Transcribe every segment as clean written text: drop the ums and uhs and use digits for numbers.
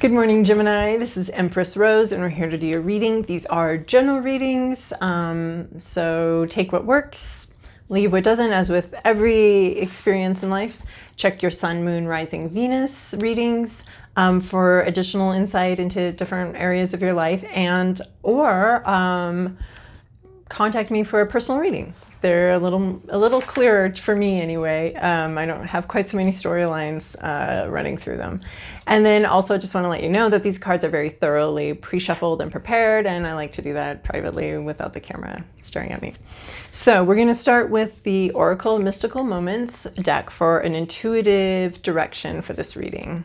Good morning, Gemini. This is Empress Rose, and we're here to do your reading. These are general readings, so take what works, leave what doesn't, as with every experience in life. Check your Sun, Moon, Rising, Venus readings for additional insight into different areas of your life, or contact me for a personal reading. They're a little clearer for me anyway. I don't have quite so many storylines running through them. And then also just want to let you know that these cards are very thoroughly pre-shuffled and prepared, and I like to do that privately without the camera staring at me. So we're going to start with the Oracle Mystical Moments deck for an intuitive direction for this reading.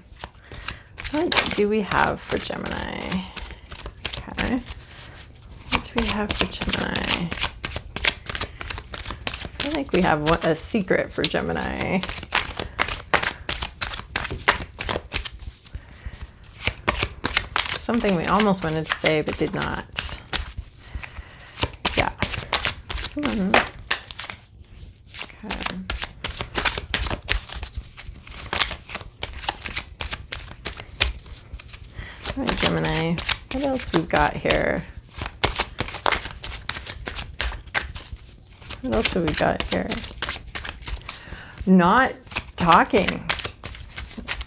What do we have for Gemini? Okay. What do we have for Gemini? I think we have a secret for Gemini. Something we almost wanted to say but did not. Yeah. Come on. Okay. All right, Gemini. What else we've got here? What else have we got here? Not talking.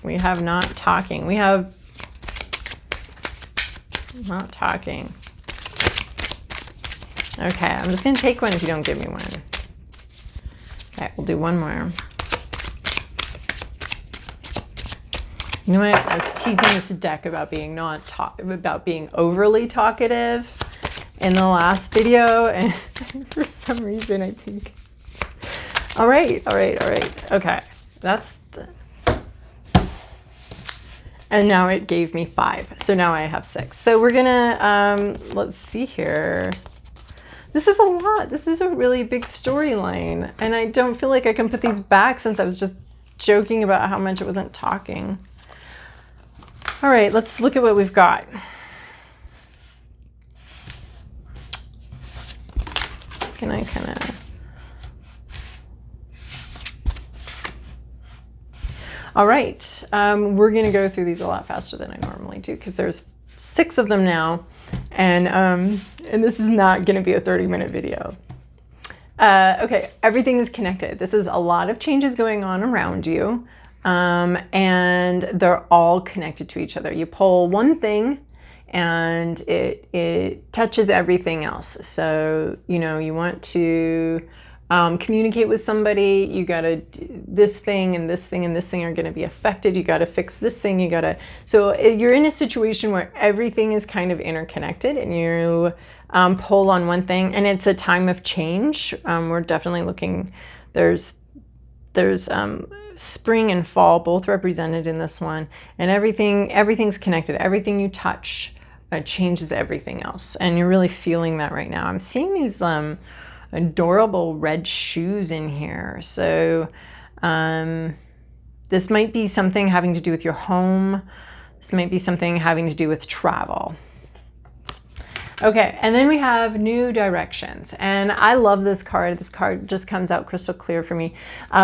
We have not talking. We have not talking. Okay, I'm just going to take one if you don't give me one. Okay, we'll do one more. You know what? I was teasing this deck about being being overly talkative in the last video, and for some reason I think. All right. Okay, and now it gave me 5, so now I have 6. So we're gonna let's see here. This is a lot. This is a really big storyline, and I don't feel like I can put these back since I was just joking about how much it wasn't talking. All right, let's look at what we've got. Can I kind of... All right, we're going to go through these a lot faster than I normally do because there's 6 of them now, and this is not going to be a 30-minute video. Okay, everything is connected. This is a lot of changes going on around you, and they're all connected to each other. You pull one thing, and it touches everything else. So, you know, you want to communicate with somebody, you gotta, this thing and this thing and this thing are gonna be affected, you gotta fix this thing, so you're in a situation where everything is kind of interconnected, and you pull on one thing, and it's a time of change. We're definitely looking, there's spring and fall both represented in this one, and everything's connected. Everything you touch changes everything else, and you're really feeling that right now. I'm seeing these adorable red shoes in here, so this might be something having to do with your home. This might be something having to do with travel. Okay, and then we have new directions, and I love this card. This card just comes out crystal clear for me.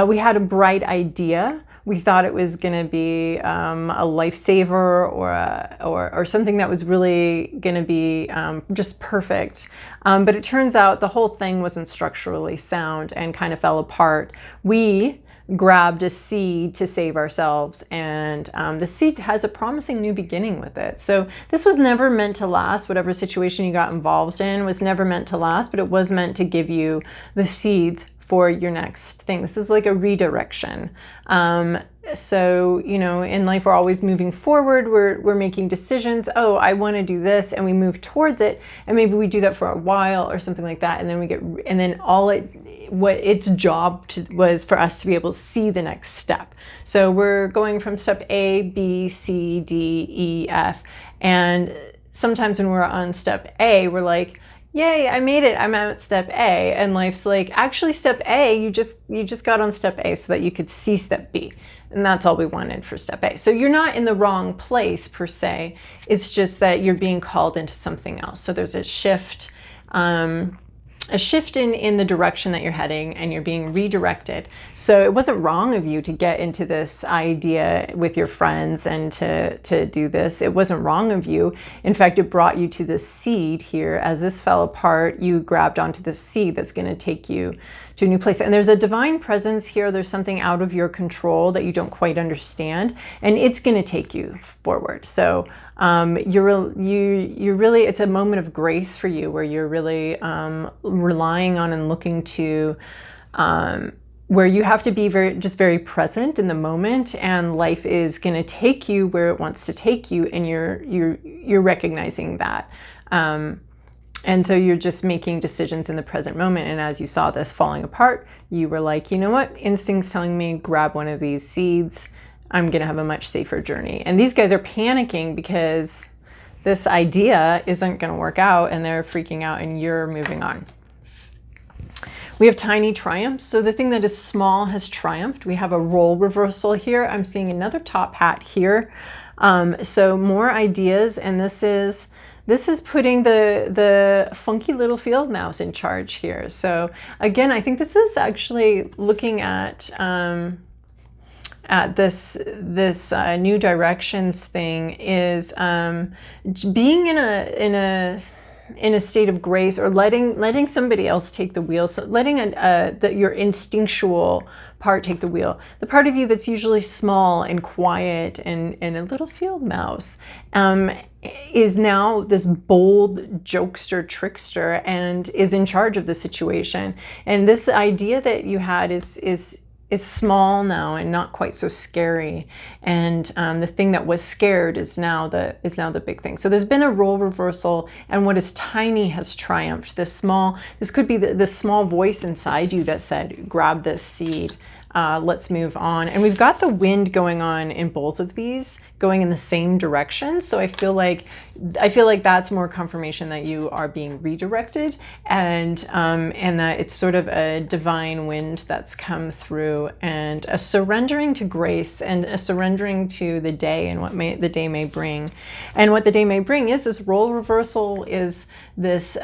We had a bright idea. We thought it was going to be a lifesaver or something that was really going to be just perfect. But it turns out the whole thing wasn't structurally sound and kind of fell apart. We grabbed a seed to save ourselves, and the seed has a promising new beginning with it. So this was never meant to last. Whatever situation you got involved in was never meant to last, but it was meant to give you the seeds for your next thing. This is like a redirection. So, you know, in life, we're always moving forward. We're making decisions. Oh, I want to do this, and we move towards it. And maybe we do that for a while or something like that. And then what its job was for us to be able to see the next step. So we're going from step A, B, C, D, E, F. And sometimes when we're on step A, we're like, yay, I made it, I'm at step A. And life's like, actually step A, you just got on step A so that you could see step B. And that's all we wanted for step A. So you're not in the wrong place per se. It's just that you're being called into something else. So there's a shift. a shift in the direction that you're heading, and you're being redirected. So it wasn't wrong of you to get into this idea with your friends and to do this. It wasn't wrong of you. In fact, it brought you to this seed here. As this fell apart, you grabbed onto this seed that's going to take you to a new place. And there's a divine presence here. There's something out of your control that you don't quite understand, and it's going to take you forward. So you're really, it's a moment of grace for you, where you're really relying on and looking to, where you have to be very present in the moment, and life is going to take you where it wants to take you, and you're recognizing that. And so you're just making decisions in the present moment. And as you saw this falling apart, you were like, you know what? Instinct's telling me, grab one of these seeds. I'm going to have a much safer journey. And these guys are panicking because this idea isn't going to work out, and they're freaking out, and you're moving on. We have tiny triumphs. So the thing that is small has triumphed. We have a role reversal here. I'm seeing another top hat here. So more ideas, and this is putting the funky little field mouse in charge here. So again, I think this is actually looking at this new directions thing is being in a state of grace, or letting somebody else take the wheel. So letting your instinctual part take the wheel. The part of you that's usually small and quiet and a little field mouse is now this bold jokester, trickster, and is in charge of the situation. And this idea that you had is small now and not quite so scary. And the thing that was scared is now the big thing. So there's been a role reversal, and what is tiny has triumphed. This could be the small voice inside you that said, grab this seed. Let's move on. And we've got the wind going on in both of these, going in the same direction. So I feel like that's more confirmation that you are being redirected, and that it's sort of a divine wind that's come through, and a surrendering to grace, and a surrendering to the day and what the day may bring. And what the day may bring is this role reversal, is this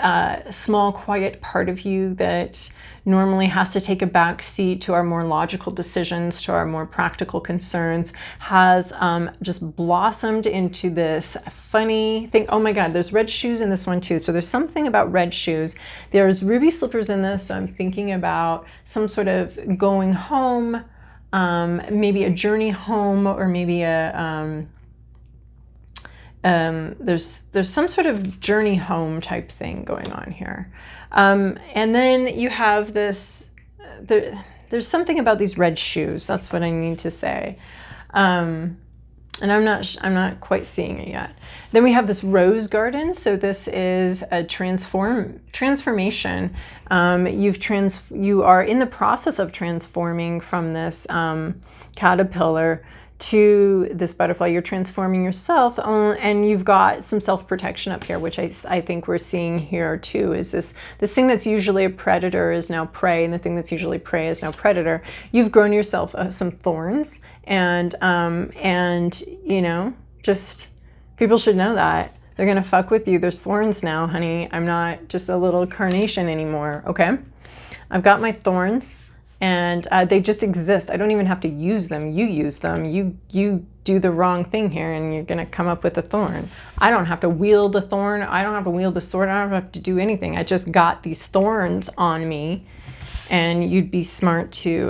small, quiet part of you that normally has to take a back seat to our more logical decisions, to our more practical concerns, has just blossomed into this funny thing. Oh my God, there's red shoes in this one too. So there's something about red shoes. There's ruby slippers in this. So I'm thinking about some sort of going home, maybe a journey home, or maybe there's some sort of journey home type thing going on here. And then you have this, there's something about these red shoes. That's what I need to say. And I'm not quite seeing it yet. Then we have this rose garden. So this is a transformation. You are in the process of transforming from this caterpillar to this butterfly. You're transforming yourself, and you've got some self-protection up here, which I think we're seeing here too, is this thing that's usually a predator is now prey, and the thing that's usually prey is now predator. You've grown yourself some thorns, and you know, just people should know that they're gonna fuck with you. There's thorns now, honey. I'm not just a little carnation anymore. Okay, I've got my thorns. And they just exist. I don't even have to use them. You use them. You do the wrong thing here, and you're going to come up with a thorn. I don't have to wield a thorn. I don't have to wield a sword. I don't have to do anything. I just got these thorns on me, and you'd be smart to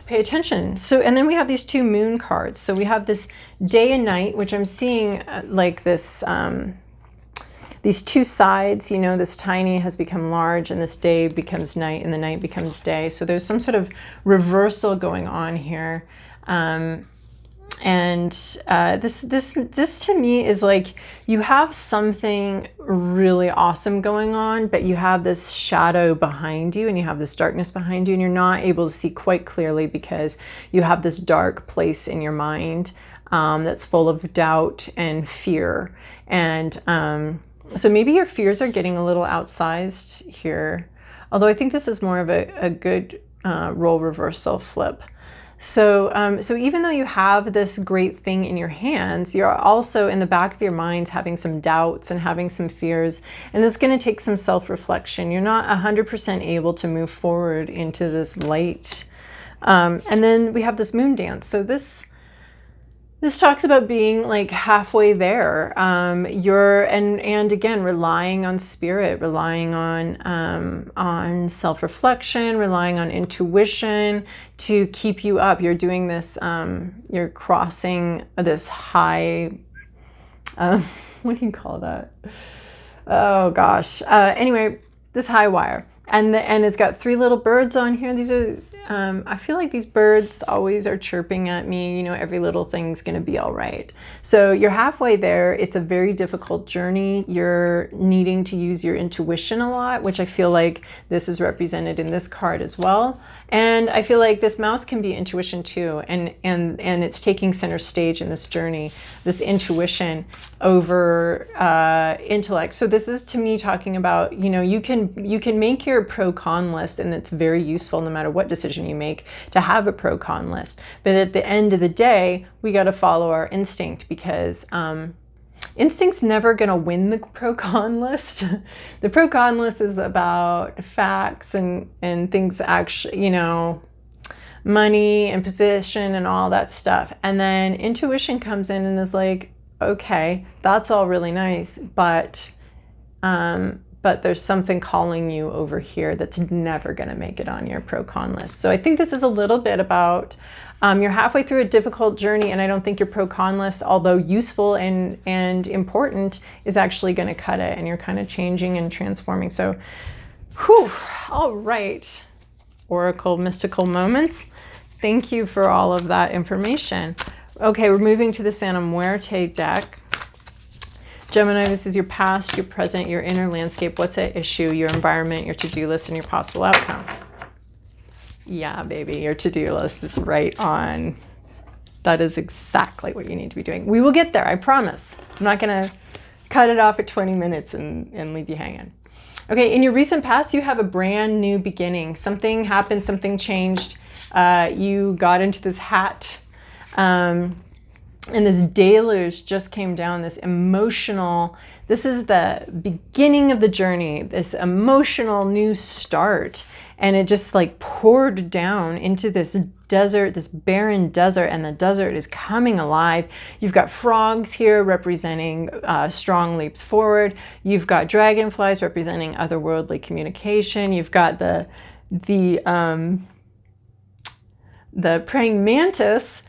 pay attention. So, and then we have these two moon cards. So we have this day and night, which I'm seeing like this. These two sides, you know, this tiny has become large, and this day becomes night, and the night becomes day. So there's some sort of reversal going on here. This to me is like, you have something really awesome going on, but you have this shadow behind you, and you have this darkness behind you, and you're not able to see quite clearly because you have this dark place in your mind that's full of doubt and fear. And so maybe your fears are getting a little outsized here, although I think this is more of a good role reversal flip. So even though you have this great thing in your hands, you're also in the back of your minds having some doubts and having some fears. And this is going to take some self-reflection. You're not 100% able to move forward into this light. And then we have this moon dance. So this talks about being like halfway there. And again, relying on spirit, relying on self-reflection, relying on intuition to keep you up. You're doing this, you're crossing this high, what do you call that? Oh gosh. Anyway, this high wire. And it's got 3 little birds on here. These are, I feel like these birds always are chirping at me, you know, every little thing's going to be all right. So you're halfway there. It's a very difficult journey. You're needing to use your intuition a lot, which I feel like this is represented in this card as well. And I feel like this mouse can be intuition too. And it's taking center stage in this journey, this intuition over intellect. So this is to me talking about, you know, you can make your pro-con list, and it's very useful no matter what decision you make to have a pro-con list. But at the end of the day, we got to follow our instinct, because instinct's never going to win the pro-con list. The pro-con list is about facts and things actually, you know, money and position and all that stuff. And then intuition comes in and is like, okay, that's all really nice, but there's something calling you over here that's never going to make it on your pro-con list. So I think this is a little bit about you're halfway through a difficult journey, and I don't think your pro-con list, although useful and important, is actually going to cut it, and you're kind of changing and transforming. So, whew, all right, Oracle Mystical Moments. Thank you for all of that information. Okay, we're moving to the Santa Muerte deck. Gemini, this is your past, your present, your inner landscape. What's at issue? Your environment, your to-do list, and your possible outcome. Yeah, baby, your to-do list is right on. That is exactly what you need to be doing. We will get there, I promise. I'm not going to cut it off at 20 minutes and leave you hanging. Okay, in your recent past, you have a brand new beginning. Something happened, something changed. You got into this hat. And this deluge just came down, this emotional, this is the beginning of the journey, this emotional new start. And it just like poured down into this desert, this barren desert, and the desert is coming alive. You've got frogs here representing strong leaps forward. You've got dragonflies representing otherworldly communication. You've got the praying mantis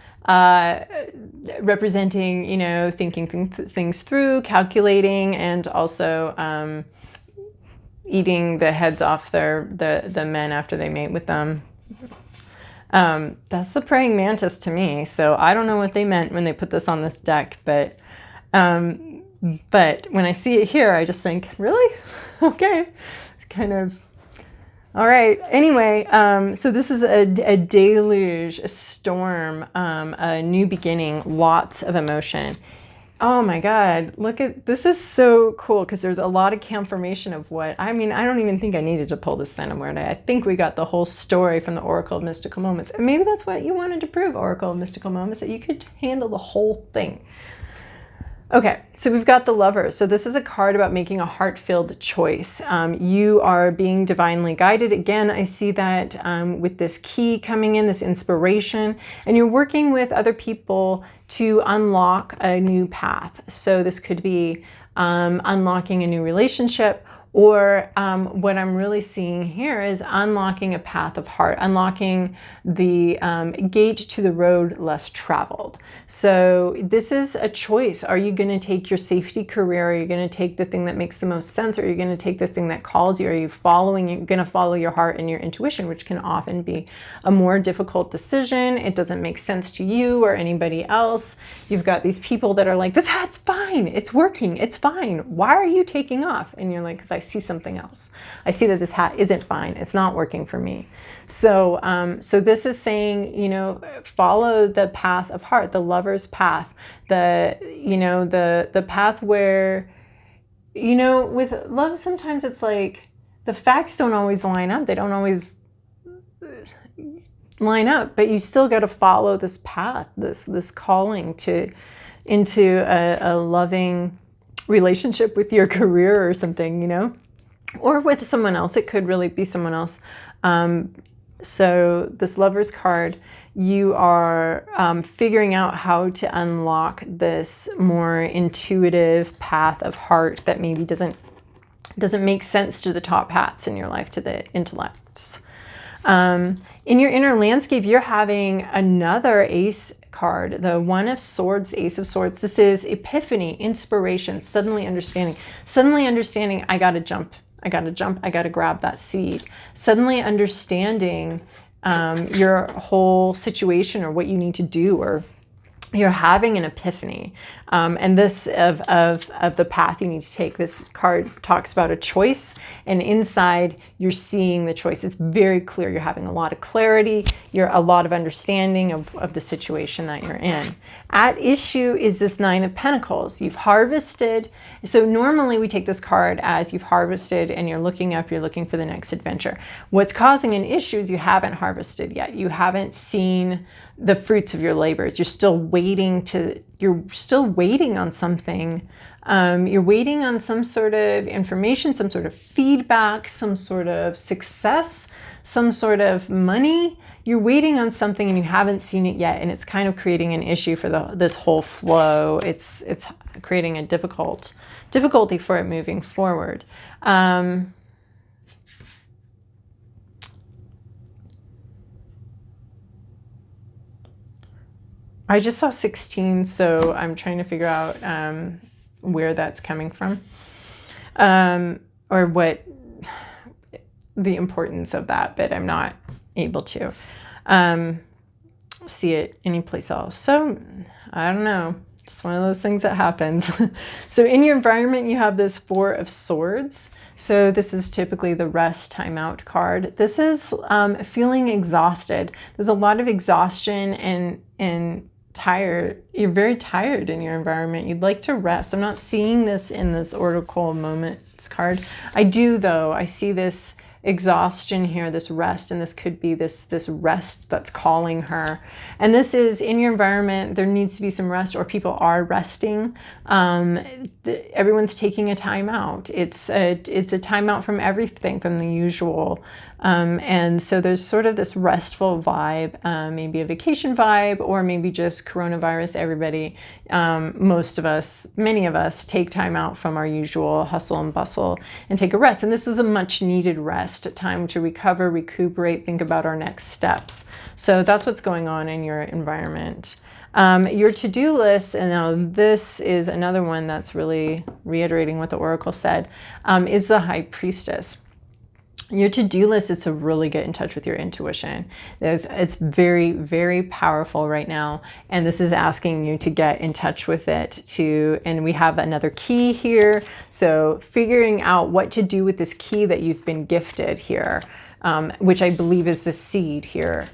representing, you know, thinking things through, calculating, and also eating the heads off the men after they mate with them. That's the praying mantis to me. So I don't know what they meant when they put this on this deck, but when I see it here, I just think, really? Okay. It's kind of, all right. Anyway, so this is a deluge, a storm, a new beginning, lots of emotion. Oh my God, look at, this is so cool because there's a lot of confirmation of what, I mean, I don't even think I needed to pull this Santa Muerte. I think we got the whole story from the Oracle of Mystical Moments. And maybe that's what you wanted to prove, Oracle of Mystical Moments, that you could handle the whole thing. Okay, so we've got the Lovers. So this is a card about making a heart-filled choice. You are being divinely guided. Again, I see that with this key coming in, this inspiration, and you're working with other people to unlock a new path. So this could be unlocking a new relationship, or what I'm really seeing here is unlocking a path of heart, unlocking the gate to the road less traveled. So this is a choice. Are you going to take your safety career? Are you going to take the thing that makes the most sense? Or are you going to take the thing that calls you? Are you going to follow your heart and your intuition, which can often be a more difficult decision? It doesn't make sense to you or anybody else. You've got these people that are like, this hat's fine. It's working. It's fine. Why are you taking off? And you're like, because I see something else. I see that this hat isn't fine. It's not working for me. So, so this is saying, you know, follow the path of heart, the lover's path, the path where, you know, with love, sometimes it's like the facts don't always line up. They don't always line up, but you still got to follow this path, this calling into a loving relationship with your career or something, you know, or with someone else. It could really be someone else. So this Lover's card, you are figuring out how to unlock this more intuitive path of heart that maybe doesn't make sense to the top hats in your life, to the intellects. In your inner landscape, you're having another ace card, the One of Swords, Ace of Swords. This is epiphany, inspiration, suddenly understanding. Suddenly understanding, I gotta jump, I gotta grab that seed. Suddenly understanding your whole situation or what you need to do, or you're having an epiphany. And this of the path you need to take. This card talks about a choice, and inside you're seeing the choice. It's very clear. You're having a lot of clarity. You're a lot of understanding of the situation that you're in. At issue is this Nine of Pentacles. You've harvested. So normally we take this card as you've harvested and you're looking up, you're looking for the next adventure. What's causing an issue is you haven't harvested yet. You haven't seen the fruits of your labors. You're still waiting on something. You're waiting on some sort of information, some sort of feedback, some sort of success, some sort of money. You're waiting on something and you haven't seen it yet, and it's kind of creating an issue for this whole flow. It's creating a difficulty for it moving forward. I just saw 16, so I'm trying to figure out where that's coming from, or what the importance of that, but I'm not able to see it anyplace else. So I don't know. It's one of those things that happens. So in your environment, you have this Four of Swords. So this is typically the rest timeout card. This is feeling exhausted. There's a lot of exhaustion and tired. You're very tired in your environment. You'd like to rest. I'm not seeing this in this Oracle Moments card. I do though. I see this exhaustion here, this rest, and this could be this rest that's calling her. And this is in your environment. There needs to be some rest, or people are resting. Everyone's taking a time out. It's a time out from everything, from the usual. And so there's sort of this restful vibe, maybe a vacation vibe, or maybe just coronavirus. Everybody, many of us take time out from our usual hustle and bustle and take a rest. And this is a much needed rest, a time to recover, recuperate, think about our next steps. So that's what's going on in your environment. Your to-do list, and now this is another one that's really reiterating what the Oracle said, is the High Priestess. Your to-do list is to really get in touch with your intuition. It's very, very powerful right now. And this is asking you to get in touch with it and we have another key here. So figuring out what to do with this key that you've been gifted here, which I believe is the seed here.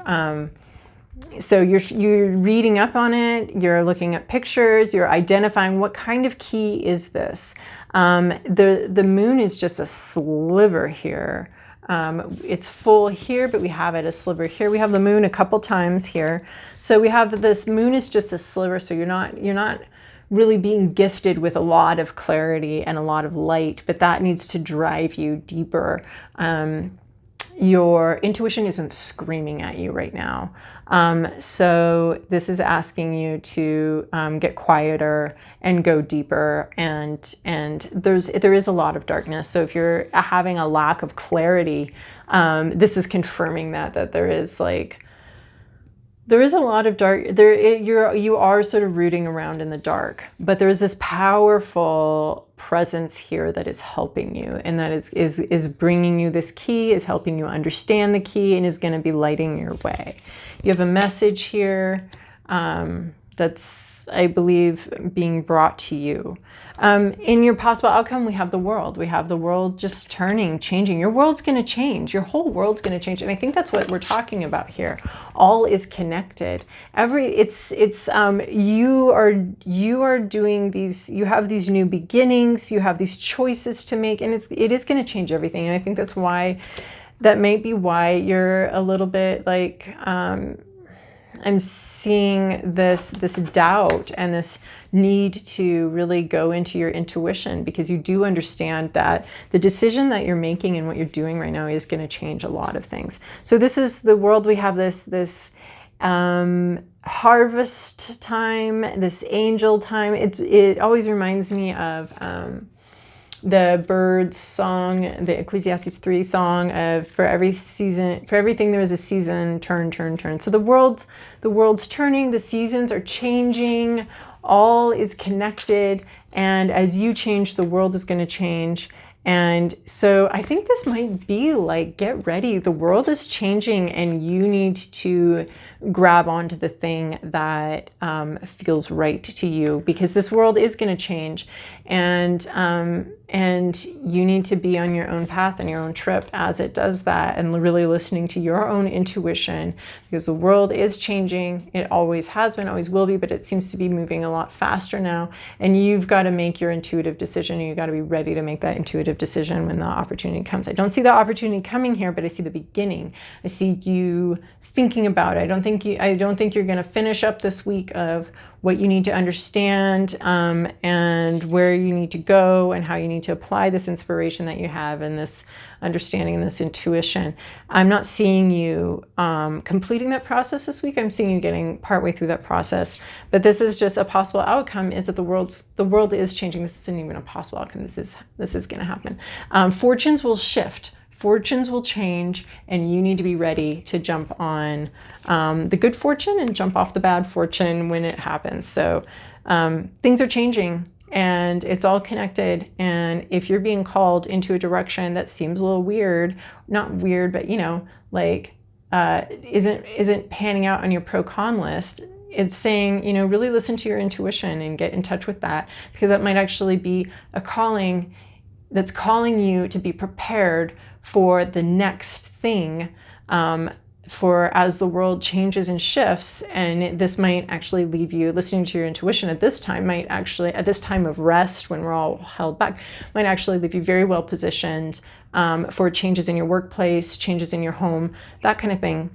So you're reading up on it, you're looking at pictures, you're identifying what kind of key is this. The moon is just a sliver here. It's full here, but we have it a sliver here. We have the moon a couple times here. So we have this moon is just a sliver. So you're not really being gifted with a lot of clarity and a lot of light, but that needs to drive you deeper. Your intuition isn't screaming at you right now. So this is asking you to get quieter and go deeper. And there is a lot of darkness. So if you're having a lack of clarity, this is confirming that there is a lot of dark. You are sort of rooting around in the dark, but there is this powerful presence here that is helping you, and that is bringing you this key, is helping you understand the key, and is going to be lighting your way. You have a message here that's, I believe, being brought to you. In your possible outcome, we have the world. We have the world just turning, changing. Your world's going to change. Your whole world's going to change. And I think that's what we're talking about here. All is connected. You are doing these, you have these new beginnings, you have these choices to make, and it is going to change everything. And I think that's why that may be why you're a little bit like, I'm seeing this doubt and this need to really go into your intuition, because you do understand that the decision that you're making and what you're doing right now is going to change a lot of things. So this is the world. We have this harvest time, this angel time. It always reminds me of the birds song, the Ecclesiastes 3 song of for every season, for everything there is a season, turn, turn, turn. So the world's turning, the seasons are changing, all is connected, and as you change, the world is going to change. And so I think this might be like, get ready, the world is changing and you need to grab onto the thing that feels right to you, because this world is going to change, and you need to be on your own path and your own trip as it does that, and really listening to your own intuition, because the world is changing. It always has been, always will be, but it seems to be moving a lot faster now, and you've got to make your intuitive decision. You've got to be ready to make that intuitive decision when the opportunity comes. I don't see the opportunity coming here, but I see the beginning. I see you thinking about it. I don't think you're going to finish up this week of what you need to understand, and where you need to go and how you need to apply this inspiration that you have and this understanding and this intuition. I'm not seeing you completing that process this week. I'm seeing you getting partway through that process. But this is just a possible outcome, is that the world is changing. This isn't even a possible outcome. This is going to happen. Fortunes will shift. Fortunes will change, and you need to be ready to jump on the good fortune and jump off the bad fortune when it happens. So things are changing and it's all connected. And if you're being called into a direction that seems a little weird, not weird, but like isn't panning out on your pro-con list, it's saying, really listen to your intuition and get in touch with that, because that might actually be a calling that's calling you to be prepared for the next thing, for as the world changes and shifts. And this might actually leave you listening to your intuition at this time, at this time of rest, when we're all held back, might actually leave you very well positioned for changes in your workplace, changes in your home, that kind of thing.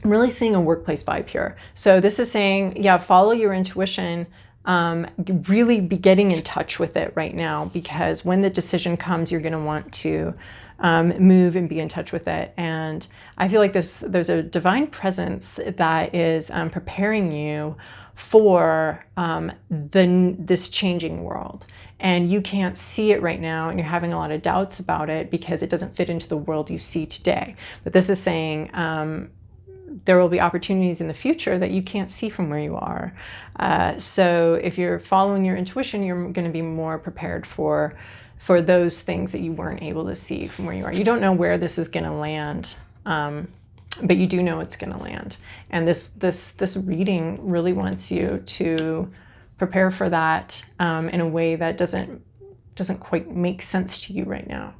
I'm really seeing a workplace vibe here. So this is saying, yeah, follow your intuition. Really be getting in touch with it right now, because when the decision comes, you're going to want to move and be in touch with it. And I feel like there's a divine presence that is preparing you for this changing world. And you can't see it right now, and you're having a lot of doubts about it because it doesn't fit into the world you see today. But this is saying there will be opportunities in the future that you can't see from where you are. So if you're following your intuition, you're going to be more prepared for those things that you weren't able to see from where you are. You don't know where this is going to land, but you do know it's going to land. And this reading really wants you to prepare for that in a way that doesn't quite make sense to you right now.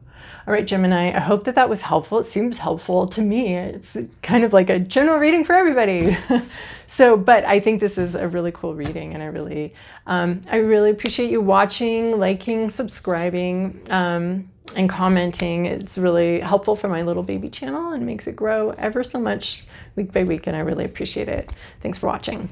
All right, Gemini, I hope that was helpful. It seems helpful to me. It's kind of like a general reading for everybody. But I think this is a really cool reading, and I really appreciate you watching, liking, subscribing, and commenting. It's really helpful for my little baby channel and makes it grow ever so much week by week, and I really appreciate it. Thanks for watching.